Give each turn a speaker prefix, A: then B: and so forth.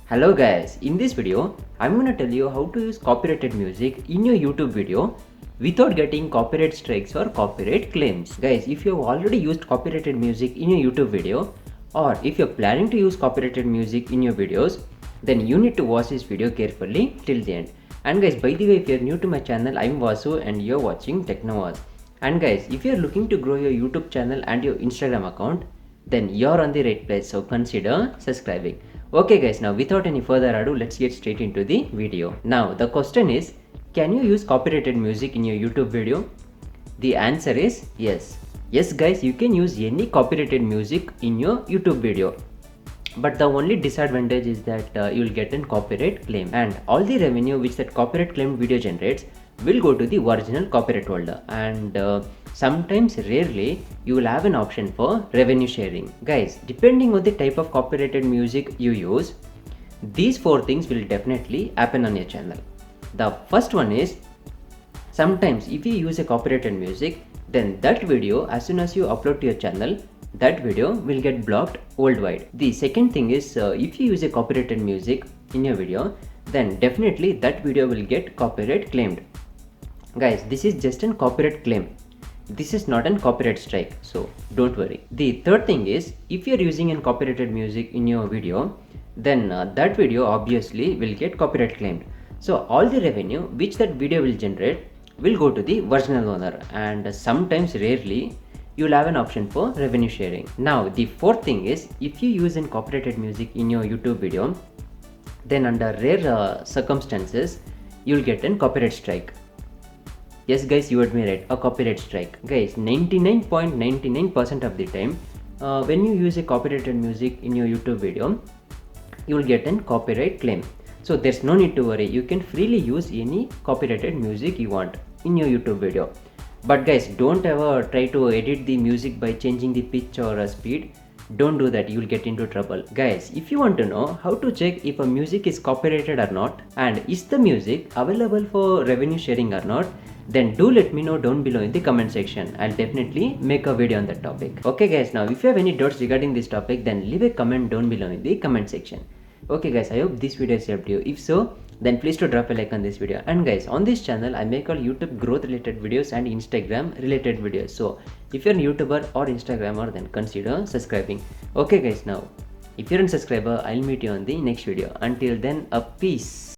A: Hello guys, in this video, I'm gonna tell you how to use copyrighted music in your YouTube video without getting copyright strikes or copyright claims. Guys, if you've already used copyrighted music in your YouTube video or if you're planning to use copyrighted music in your videos, then you need to watch this video carefully till the end. And guys, by the way, if you're new to my channel, I'm Vasu and you're watching Techno. And guys, if you're looking to grow your YouTube channel and your Instagram account, then you're on the right place, so consider subscribing. Okay guys, now without any further ado, let's get straight into the video. Now the question is, can you use copyrighted music in your YouTube video? The answer is yes. Yes guys, you can use any copyrighted music in your YouTube video. But the only disadvantage is that you will get a copyright claim, and all the revenue which that copyright claimed video generates will go to the original copyright holder, and sometimes rarely you will have an option for revenue sharing. Guys, depending on the type of copyrighted music you use, these four things will definitely happen on your channel. The first one is, sometimes if you use a copyrighted music, then that video, as soon as you upload to your channel, that video will get blocked worldwide. The second thing is, if you use a copyrighted music in your video, then definitely that video will get copyright claimed. Guys, this is just a copyright claim. This is not a copyright strike, so don't worry. The third thing is, if you're using a copyrighted music in your video, then that video obviously will get copyright claimed. So all the revenue which that video will generate will go to the original owner, and sometimes rarely you'll have an option for revenue sharing. Now the fourth thing is, if you use in copyrighted music in your YouTube video, then under rare circumstances you'll get a copyright strike. Yes guys, you heard me right, a copyright strike. Guys, 99.99% of the time when you use a copyrighted music in your YouTube video, you will get a copyright claim. So there's no need to worry, you can freely use any copyrighted music you want in your YouTube video. But guys, don't ever try to edit the music by changing the pitch or speed. Don't do that, you'll get into trouble. Guys, if you want to know how to check if a music is copyrighted or not, and is the music available for revenue sharing or not, then do let me know down below in the comment section. I'll definitely make a video on that topic. Okay guys, now if you have any doubts regarding this topic, then leave a comment down below in the comment section. Okay guys, I hope this video has helped you. If so, then please to drop a like on this video. And guys, on this channel I make all YouTube growth related videos and Instagram related videos. So if you're a YouTuber or Instagrammer, then consider subscribing. Okay guys, now if you're a subscriber, I'll meet you on the next video. Until then, a peace.